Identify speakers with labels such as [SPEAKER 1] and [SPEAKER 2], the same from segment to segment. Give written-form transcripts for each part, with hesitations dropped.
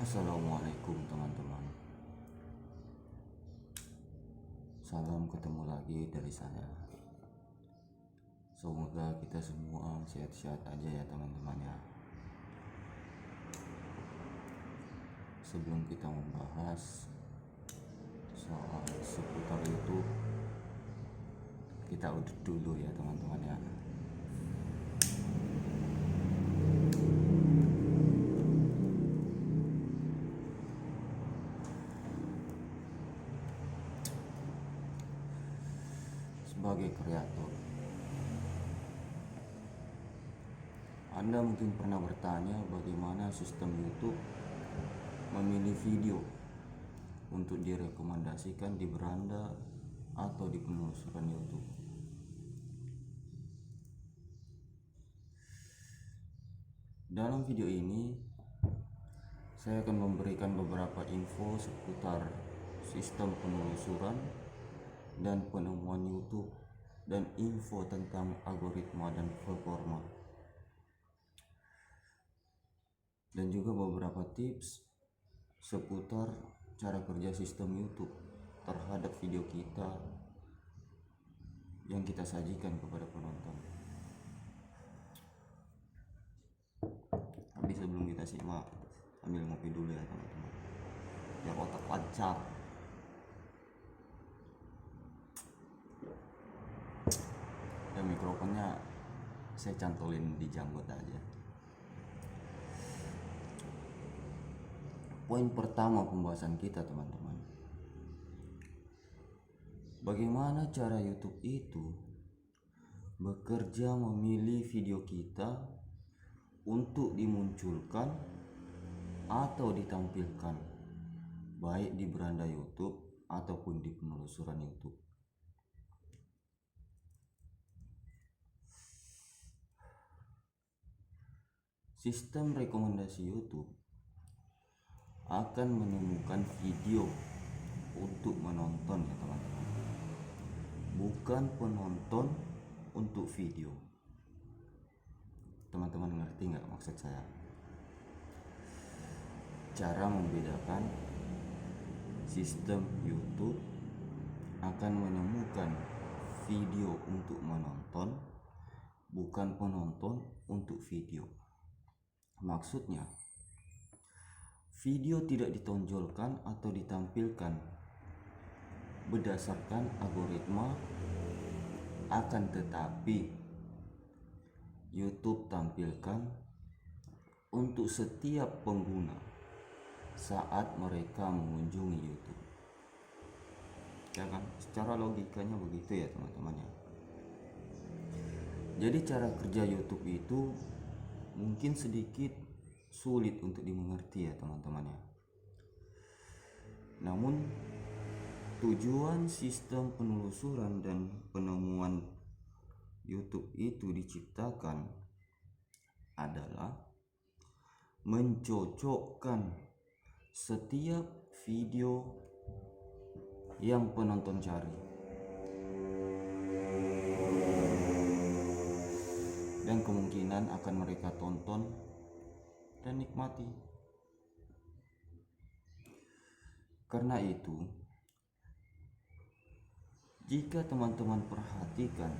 [SPEAKER 1] Assalamualaikum teman-teman. Salam ketemu lagi dari saya. Semoga kita semua sehat-sehat aja ya teman-teman ya. Sebelum kita membahas soal seputar YouTube, kita udut dulu ya teman-teman ya. Sebagai kreator, Anda mungkin pernah bertanya bagaimana sistem YouTube memilih video untuk direkomendasikan di beranda atau di penelusuran YouTube. Dalam video ini, saya akan memberikan beberapa info seputar sistem penelusuran dan penemuan YouTube dan info tentang algoritma dan performa, dan juga beberapa tips seputar cara kerja sistem YouTube terhadap video kita yang kita sajikan kepada penonton. Tapi sebelum kita simak, ambil ngopi dulu ya teman-teman, biar otak lancar. Dan mikrofonnya saya cantolin di janggut aja. Poin pertama pembahasan kita teman-teman, bagaimana cara YouTube itu bekerja memilih video kita untuk dimunculkan atau ditampilkan baik di beranda YouTube ataupun di penelusuran YouTube. Sistem rekomendasi YouTube akan menemukan video untuk menonton ya teman-teman, bukan penonton untuk video. Teman-teman ngerti nggak maksud saya? Cara membedakan, sistem YouTube akan menemukan video untuk menonton, bukan penonton untuk video. Maksudnya, video tidak ditonjolkan atau ditampilkan berdasarkan algoritma, akan tetapi YouTube tampilkan untuk setiap pengguna saat mereka mengunjungi YouTube. Ya kan? Secara logikanya begitu ya teman-teman ya. Jadi cara kerja YouTube itu mungkin sedikit sulit untuk dimengerti ya teman-teman ya. Namun tujuan sistem penelusuran dan penemuan YouTube itu diciptakan adalah mencocokkan setiap video yang penonton cari dan kemungkinan akan mereka tonton dan nikmati. Karena itu, jika teman-teman perhatikan,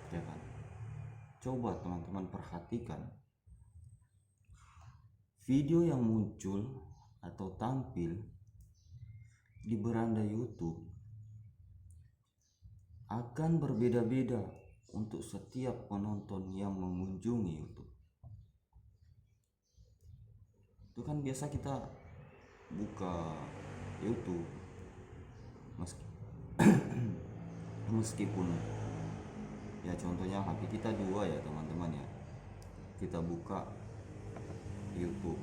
[SPEAKER 1] ya kan? Coba teman-teman perhatikan video yang muncul atau tampil di beranda YouTube akan berbeda-beda untuk setiap penonton yang mengunjungi YouTube. Itu kan biasa kita buka YouTube meskipun ya contohnya HP kita dua ya teman-teman ya, kita buka YouTube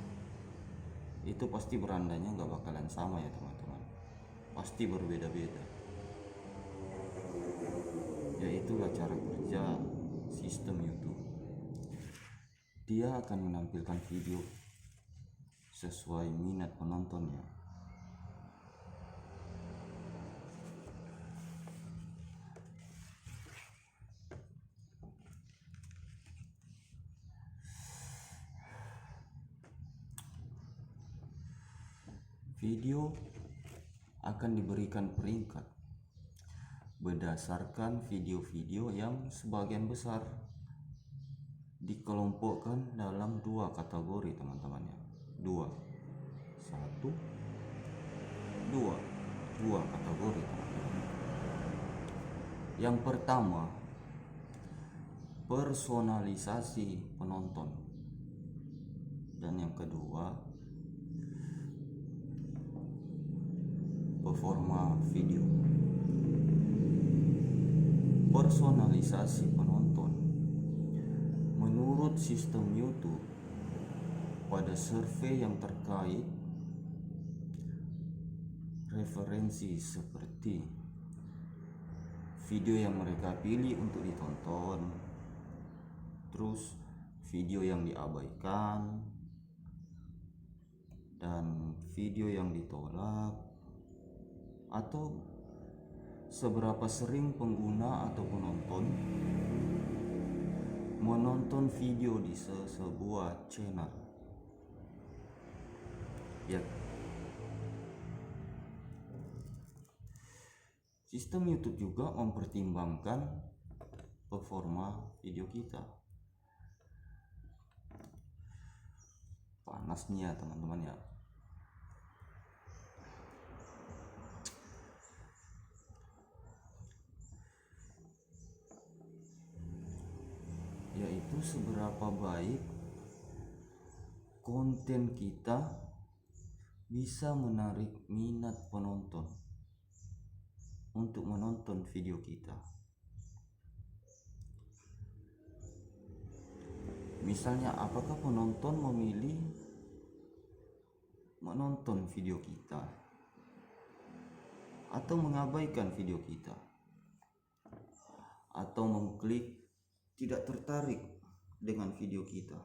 [SPEAKER 1] itu pasti berandanya nggak bakalan sama ya teman-teman, pasti berbeda-beda. Ya itulah cara kerja sistem YouTube. Dia akan menampilkan video sesuai minat penontonnya. video akan diberikan peringkat berdasarkan video-video yang sebagian besar dikelompokkan dalam dua kategori, teman-teman ya. Dua kategori, teman-teman. Yang pertama, personalisasi penonton, dan yang kedua, performa video. Personalisasi penonton menurut sistem YouTube pada survei yang terkait referensi seperti video yang mereka pilih untuk ditonton, terus video yang diabaikan, dan video yang ditolak, atau seberapa sering pengguna atau penonton menonton video di sebuah channel. Ya, sistem YouTube juga mempertimbangkan performa video kita. Panas nih ya teman-teman ya. Yaitu seberapa baik konten kita bisa menarik minat penonton untuk menonton video kita. Misalnya, apakah penonton memilih menonton video kita atau mengabaikan video kita, atau mengklik tidak tertarik dengan video kita.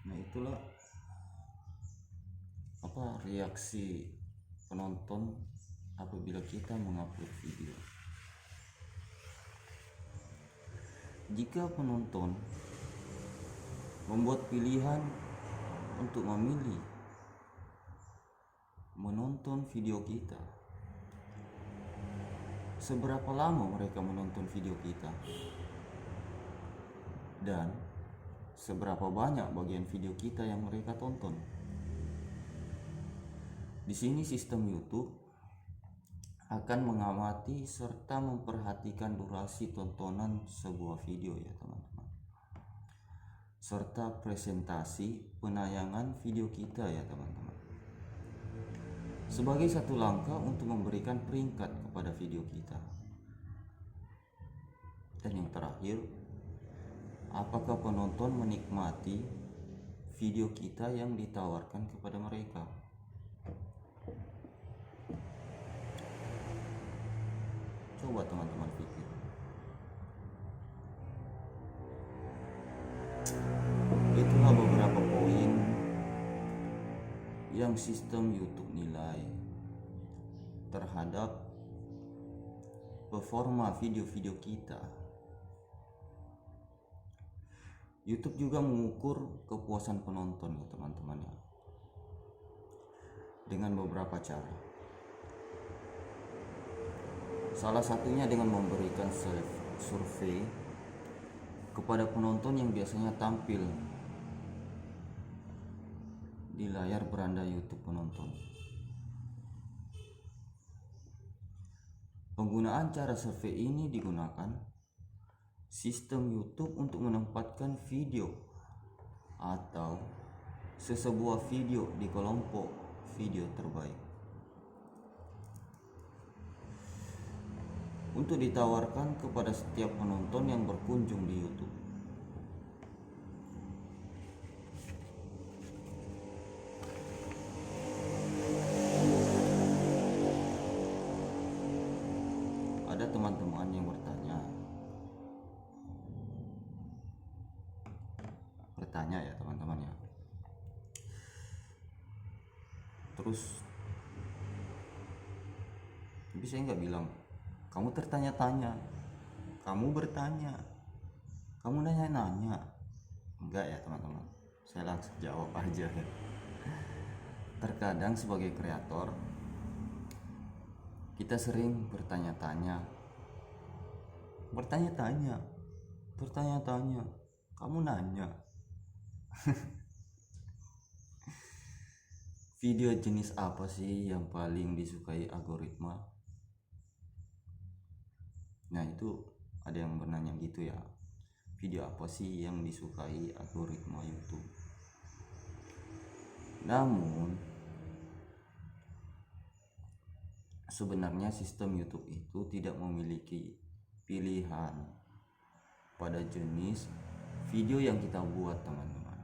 [SPEAKER 1] Nah, itulah reaksi penonton apabila kita mengupload video. Jika penonton membuat pilihan untuk memilih menonton video kita, seberapa lama mereka menonton video kita, dan seberapa banyak bagian video kita yang mereka tonton. Di sini sistem YouTube akan mengamati serta memperhatikan durasi tontonan sebuah video ya teman-teman, serta presentasi penayangan video kita ya teman-teman, sebagai satu langkah untuk memberikan peringkat kepada video kita. Dan yang terakhir, apakah penonton menikmati video kita yang ditawarkan kepada mereka? Coba teman-teman pikir. Itulah beberapa poin yang sistem YouTube nilai terhadap performa video-video kita. YouTube juga mengukur kepuasan penonton ya teman-teman ya, dengan beberapa cara. Salah satunya dengan memberikan survei kepada penonton yang biasanya tampil di layar beranda YouTube penonton. Penggunaan cara survei ini digunakan sistem YouTube untuk menempatkan video atau sesebuah video di kelompok video terbaik untuk ditawarkan kepada setiap penonton yang berkunjung di YouTube. Ada teman-teman yang bertanya ya teman-teman ya. Terus tapi saya nggak bilang kamu tertanya-tanya, kamu bertanya, kamu nanya-nanya. Enggak ya teman-teman, Saya langsung jawab aja. Terkadang sebagai kreator kita sering bertanya-tanya, kamu nanya video jenis apa sih yang paling disukai algoritma? Nah itu ada yang bertanya gitu ya, video apa sih yang disukai algoritma YouTube? Namun sebenarnya sistem YouTube itu tidak memiliki pilihan pada jenis video yang kita buat, teman-teman.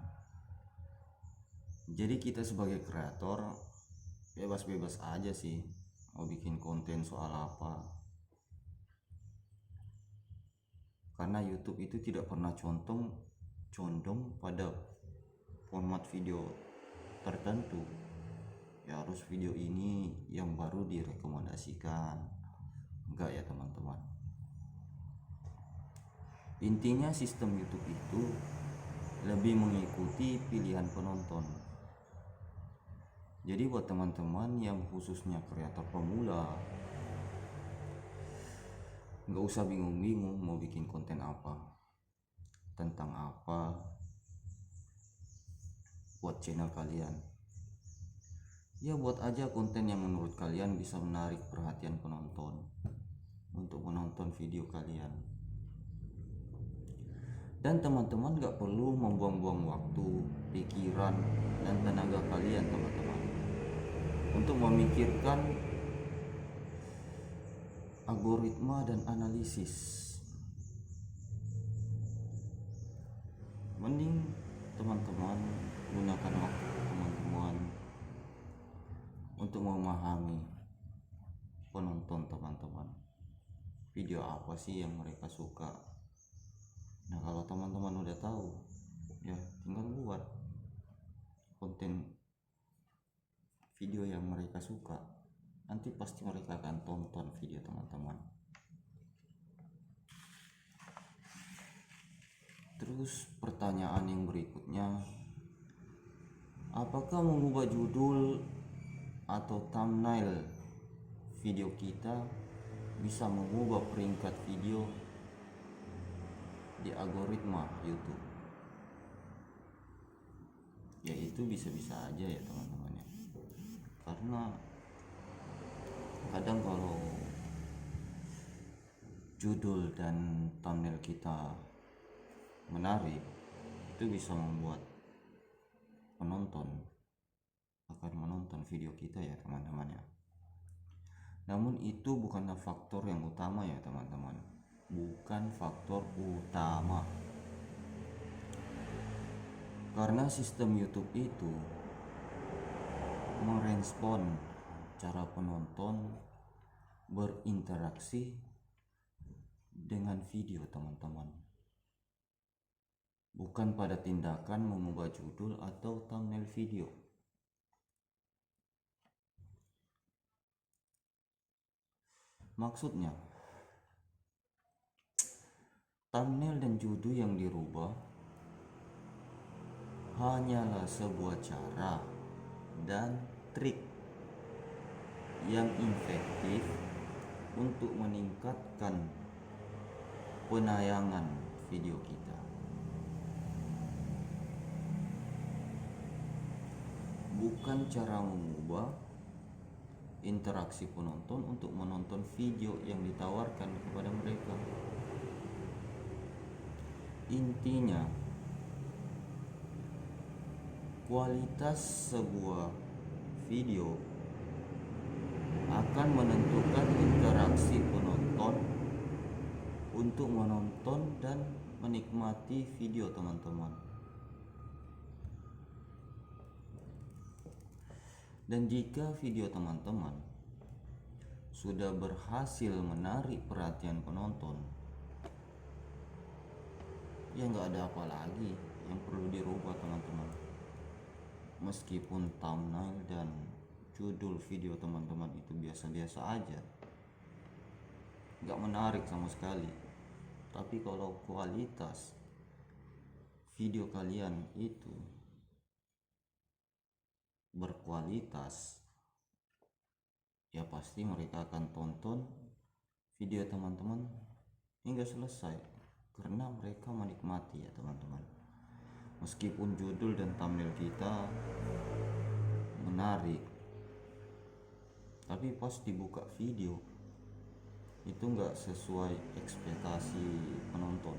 [SPEAKER 1] Jadi kita sebagai kreator bebas-bebas aja sih mau bikin konten soal apa, karena YouTube itu tidak pernah condong pada format video tertentu. Ya harus video ini yang baru direkomendasikan, enggak ya teman-teman. Intinya sistem YouTube itu lebih mengikuti pilihan penonton. Jadi buat teman-teman yang khususnya kreator pemula, nggak usah bingung-bingung mau bikin konten apa, tentang apa buat channel kalian. Ya buat aja konten yang menurut kalian bisa menarik perhatian penonton untuk menonton video kalian. Dan teman-teman gak perlu membuang-buang waktu, pikiran, dan tenaga kalian teman-teman untuk memikirkan algoritma dan analisis. Mending teman-teman gunakan waktu teman-teman untuk memahami penonton teman-teman, video apa sih yang mereka suka. Nah kalau teman-teman udah tahu, ya tinggal buat konten video yang mereka suka, nanti pasti mereka akan tonton video teman-teman. Terus pertanyaan yang berikutnya, apakah mengubah judul atau thumbnail video kita bisa mengubah peringkat video di algoritma YouTube? Ya itu bisa-bisa aja ya teman-teman ya, karena kadang kalau judul dan thumbnail kita menarik, itu bisa membuat penonton akan menonton video kita ya teman-teman ya. Namun itu bukanlah faktor yang utama ya teman-teman, bukan faktor utama, karena sistem YouTube itu merespon cara penonton berinteraksi dengan video teman-teman, bukan pada tindakan mengubah judul atau thumbnail video. Maksudnya, thumbnail dan judul yang dirubah hanyalah sebuah cara dan trik yang efektif untuk meningkatkan penayangan video kita. Bukan cara mengubah interaksi penonton untuk menonton video yang ditawarkan kepada mereka. Intinya, kualitas sebuah video akan menentukan interaksi penonton untuk menonton dan menikmati video teman-teman. Dan jika video teman-teman sudah berhasil menarik perhatian penonton, ya nggak ada apa lagi yang perlu dirubah teman-teman. Meskipun thumbnail dan judul video teman-teman itu biasa-biasa aja, nggak menarik sama sekali, tapi kalau kualitas video kalian itu berkualitas, ya pasti mereka akan tonton video teman-teman hingga selesai, karena mereka menikmati ya teman-teman. Meskipun judul dan thumbnail kita menarik, tapi pas dibuka video itu nggak sesuai ekspektasi penonton,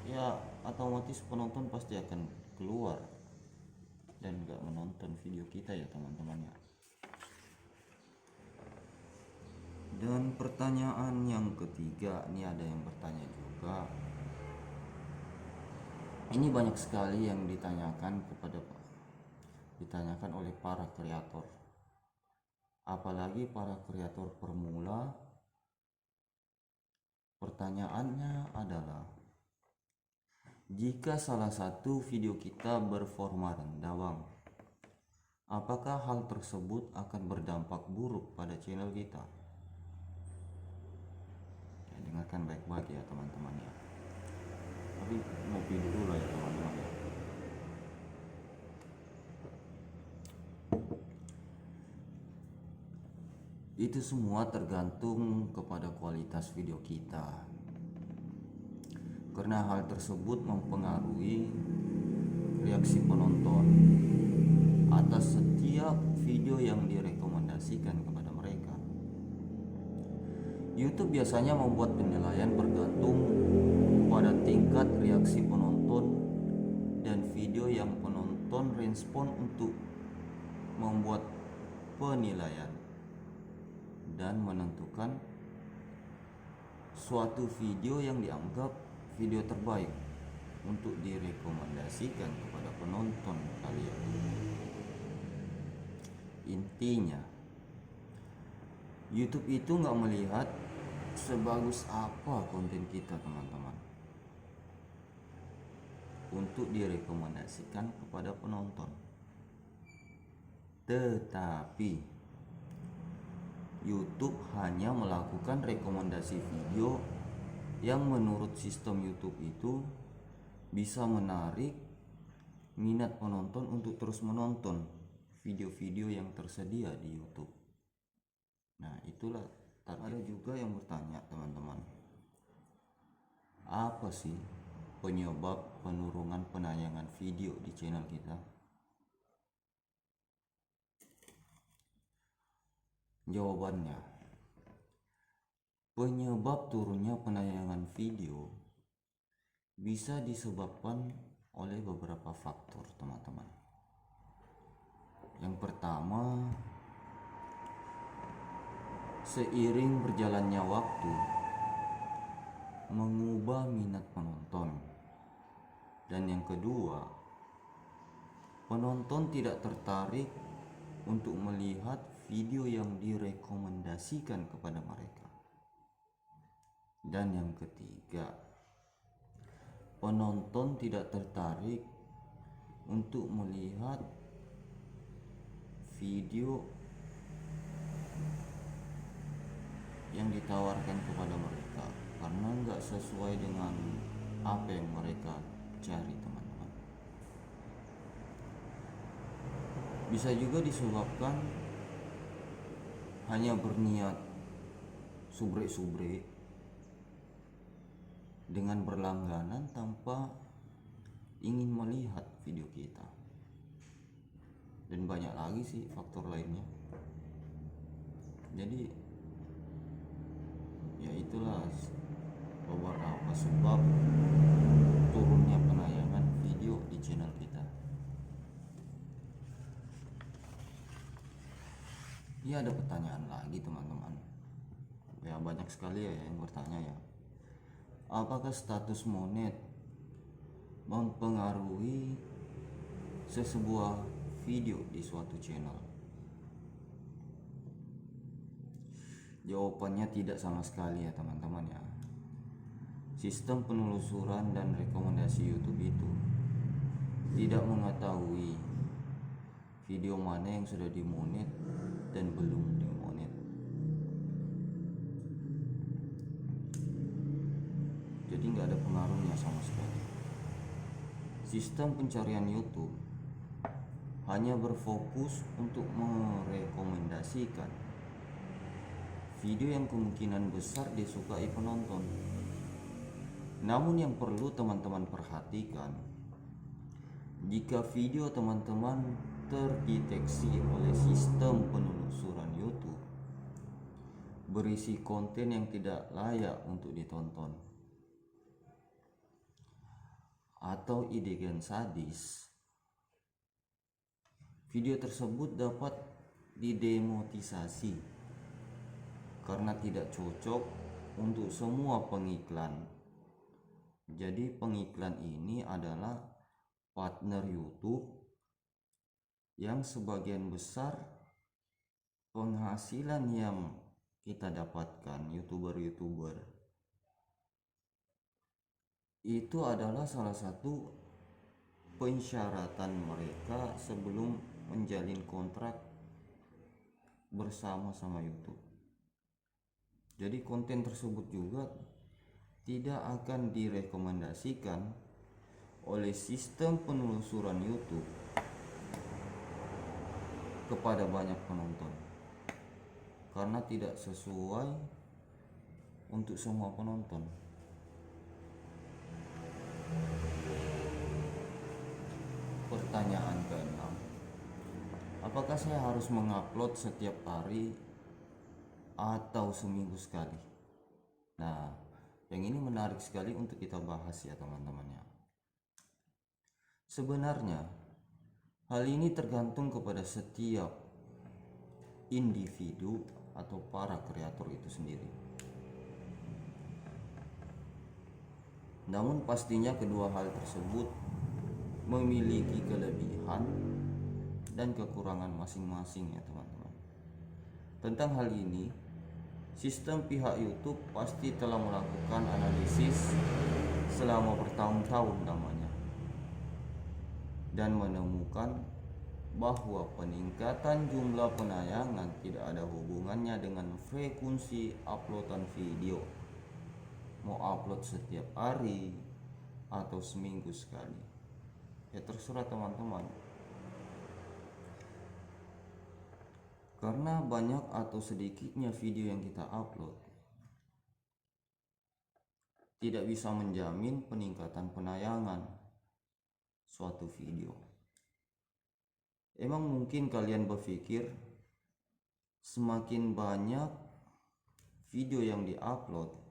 [SPEAKER 1] ya otomatis penonton pasti akan keluar dan nggak menonton video kita ya teman-teman ya. Dan pertanyaan yang ketiga, ini ada yang bertanya juga. Ini banyak sekali yang ditanyakan oleh para kreator, apalagi para kreator pemula. Pertanyaannya adalah, jika salah satu video kita berforma rendah bang, apakah hal tersebut akan berdampak buruk pada channel kita? Ya, dengarkan baik-baik ya teman-teman ya. Tapi ngopi dulu lah ya teman-teman ya. Itu semua tergantung kepada kualitas video kita, karena hal tersebut mempengaruhi reaksi penonton atas setiap video yang direkomendasikan kepada mereka. YouTube biasanya membuat penilaian bergantung pada tingkat reaksi penonton dan video yang penonton respon untuk membuat penilaian dan menentukan suatu video yang dianggap video terbaik untuk direkomendasikan kepada penonton kalian. Intinya, YouTube itu nggak melihat sebagus apa konten kita teman-teman untuk direkomendasikan kepada penonton, tetapi YouTube hanya melakukan rekomendasi video yang menurut sistem YouTube itu bisa menarik minat penonton untuk terus menonton video-video yang tersedia di YouTube. Nah, itulah target. Ada juga yang bertanya teman-teman, apa sih penyebab penurunan penayangan video di channel kita? Jawabannya, penyebab turunnya penayangan video bisa disebabkan oleh beberapa faktor teman-teman. Yang pertama, seiring berjalannya waktu mengubah minat penonton. Dan yang kedua, penonton tidak tertarik untuk melihat video yang direkomendasikan kepada mereka. Dan yang ketiga, penonton tidak tertarik untuk melihat video yang ditawarkan kepada mereka karena nggak sesuai dengan apa yang mereka cari teman-teman. Bisa juga disebabkan hanya berniat subrek-subrek dengan berlangganan tanpa ingin melihat video kita, dan banyak lagi sih faktor lainnya. Jadi ya itulah beberapa sebab turunnya penayangan video di channel kita. Ya, ada pertanyaan lagi teman-teman. Ya, banyak sekali ya yang bertanya ya. Apakah status monet mempengaruhi sebuah video di suatu channel? Jawabannya tidak sama sekali ya teman-teman ya. Sistem penelusuran dan rekomendasi YouTube itu tidak mengetahui video mana yang sudah dimonet dan belum dimonet. Jadi nggak ada pengaruhnya sama sekali. Sistem pencarian YouTube hanya berfokus untuk merekomendasikan video yang kemungkinan besar disukai penonton. Namun yang perlu teman-teman perhatikan, jika video teman-teman terdeteksi oleh sistem penelusuran YouTube berisi konten yang tidak layak untuk ditonton atau adegan sadis, video tersebut dapat didemonetisasi karena tidak cocok untuk semua pengiklan. Jadi pengiklan ini adalah partner YouTube yang sebagian besar penghasilan yang kita dapatkan, YouTuber itu adalah salah satu pensyaratan mereka sebelum menjalin kontrak bersama YouTube. Jadi konten tersebut juga tidak akan direkomendasikan oleh sistem penelusuran YouTube kepada banyak penonton karena tidak sesuai untuk semua penonton. Pertanyaan ke-6, apakah saya harus mengupload setiap hari atau seminggu sekali? Nah, yang ini menarik sekali untuk kita bahas ya teman-teman ya. Sebenarnya hal ini tergantung kepada setiap individu atau para kreator itu sendiri. Namun pastinya kedua hal tersebut memiliki kelebihan dan kekurangan masing-masing ya teman-teman. Tentang hal ini, sistem pihak YouTube pasti telah melakukan analisis selama bertahun-tahun namanya dan menemukan bahwa peningkatan jumlah penayangan tidak ada hubungannya dengan frekuensi uploadan video. Mau upload setiap hari atau seminggu sekali, ya terserah teman-teman. Karena banyak atau sedikitnya video yang kita upload tidak bisa menjamin peningkatan penayangan suatu video. Emang mungkin kalian berpikir semakin banyak video yang diupload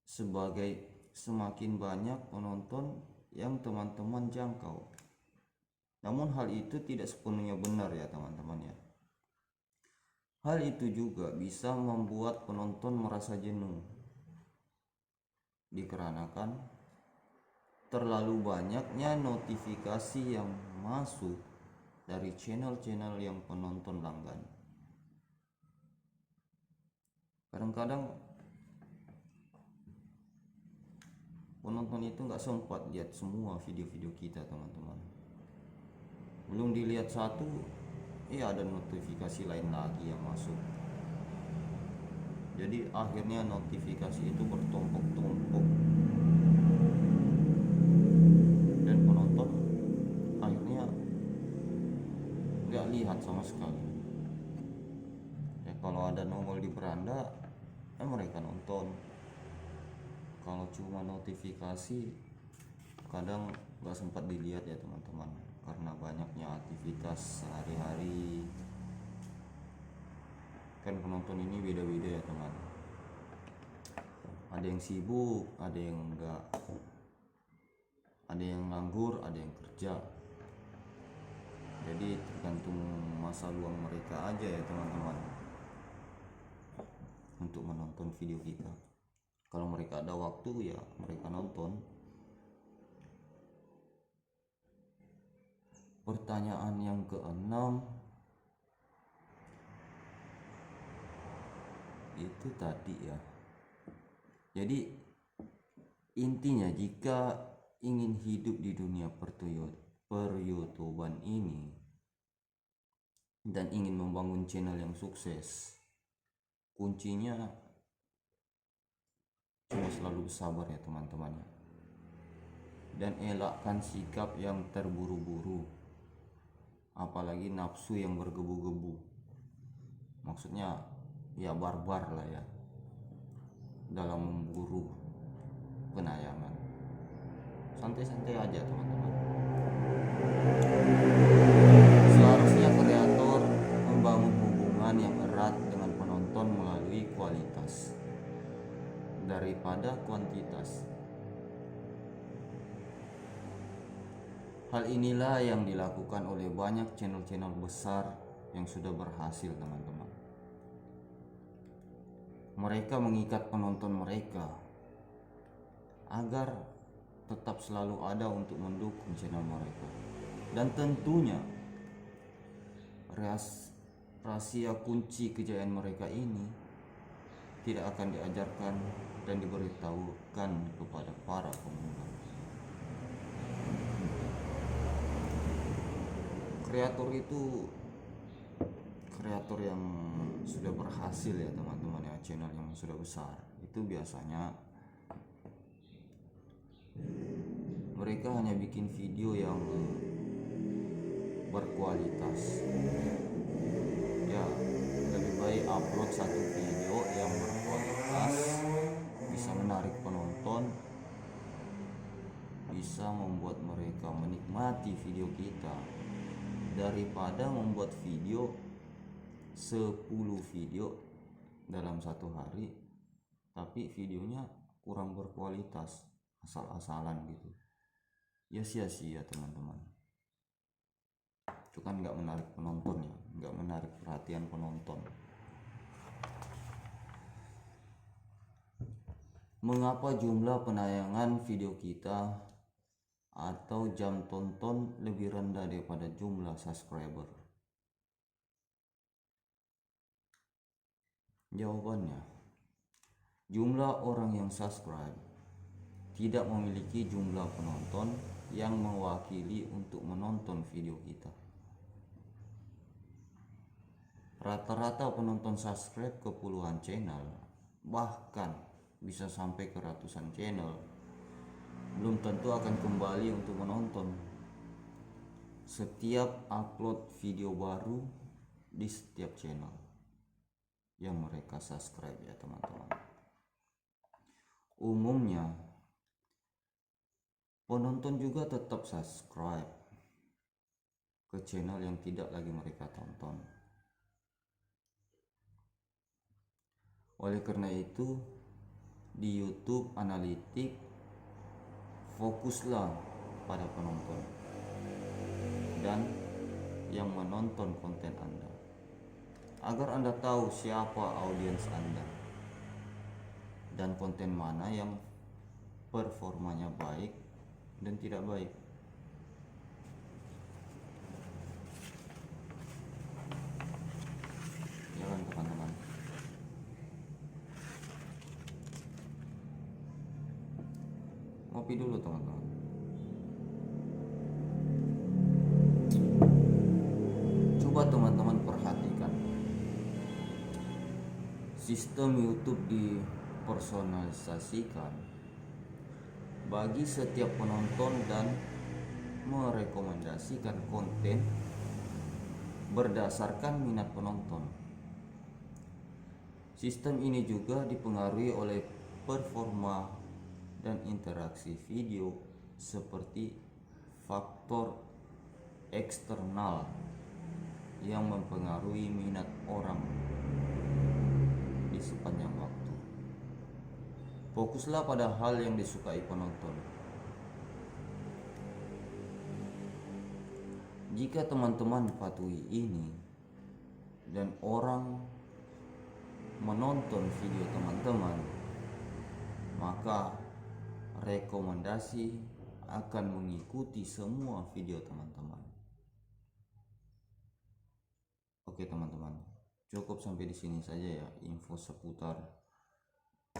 [SPEAKER 1] sebagai semakin banyak penonton yang teman-teman jangkau. Namun hal itu tidak sepenuhnya benar ya teman-teman ya. Hal itu juga bisa membuat penonton merasa jenuh dikarenakan terlalu banyaknya notifikasi yang masuk dari channel-channel yang penonton langgan. Kadang-kadang penonton itu nggak sempat lihat semua video-video kita teman-teman. Belum dilihat satu, ada notifikasi lain lagi yang masuk. Jadi akhirnya notifikasi itu bertumpuk-tumpuk dan penonton akhirnya nggak lihat sama sekali. Ya kalau ada nongol di beranda, mereka nonton. Kalau cuma notifikasi kadang nggak sempat dilihat ya teman-teman, karena banyaknya aktivitas sehari-hari. Kan penonton ini beda-beda ya teman, ada yang sibuk, ada yang enggak, ada yang nganggur, ada yang kerja. Jadi tergantung masa luang mereka aja ya teman-teman untuk menonton video kita. Kalau mereka ada waktu ya mereka nonton. Pertanyaan yang ke-6 itu tadi ya. Jadi intinya jika ingin hidup di dunia per-YouTuban ini dan ingin membangun channel yang sukses, kuncinya cuma selalu bersabar ya teman-teman. dan elakkan sikap yang terburu-buru, apalagi nafsu yang bergebu-gebu. Maksudnya ya barbar lah ya dalam memburu penayangan. Santai-santai aja teman-teman. Seharusnya kreator membangun hubungan yang erat dengan penonton melalui kualitas daripada kuantitas. Hal inilah yang dilakukan oleh banyak channel-channel besar yang sudah berhasil teman-teman. Mereka mengikat penonton mereka agar tetap selalu ada untuk mendukung channel mereka. Dan tentunya rahasia kunci kejayaan mereka ini tidak akan diajarkan dan diberitahukan kepada para pemula. Kreator itu kreator yang sudah berhasil ya teman-teman ya, channel yang sudah besar itu biasanya mereka hanya bikin video yang berkualitas. Ya, lebih baik upload satu video yang berkualitas, bisa menarik penonton, bisa membuat mereka menikmati video kita, daripada membuat video 10 video dalam satu hari tapi videonya kurang berkualitas, asal-asalan gitu. Ya sia-sia teman-teman. Itu kan nggak menarik penonton ya, nggak menarik perhatian penonton. Mengapa jumlah penayangan video kita atau jam tonton lebih rendah daripada jumlah subscriber? Jawabannya, jumlah orang yang subscribe tidak memiliki jumlah penonton yang mewakili untuk menonton video kita. Rata-rata penonton subscribe ke puluhan channel, bahkan bisa sampai ke ratusan channel, belum tentu akan kembali untuk menonton setiap upload video baru di setiap channel yang mereka subscribe ya teman-teman. Umumnya penonton juga tetap subscribe ke channel yang tidak lagi mereka tonton. Oleh karena itu di YouTube analitik fokuslah pada penonton dan yang menonton konten Anda, agar Anda tahu siapa audiens Anda dan konten mana yang performanya baik dan tidak baik. Ya kan teman-teman. Ngopi dulu teman-teman. Coba teman-teman perhatikan sistem YouTube dipersonalisasikan bagi setiap penonton dan merekomendasikan konten berdasarkan minat penonton. Sistem ini juga dipengaruhi oleh performa dan interaksi video seperti faktor eksternal yang mempengaruhi minat orang di sepanjang waktu. Fokuslah pada hal yang disukai penonton. Jika teman-teman patuhi ini dan orang menonton video teman-teman, maka rekomendasi akan mengikuti semua video teman-teman. Oke teman-teman, cukup sampai di sini saja ya info seputar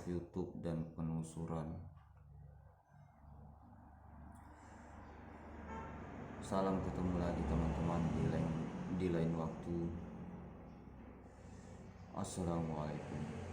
[SPEAKER 1] YouTube dan penelusuran. Salam ketemu lagi teman-teman di lain waktu. Assalamualaikum.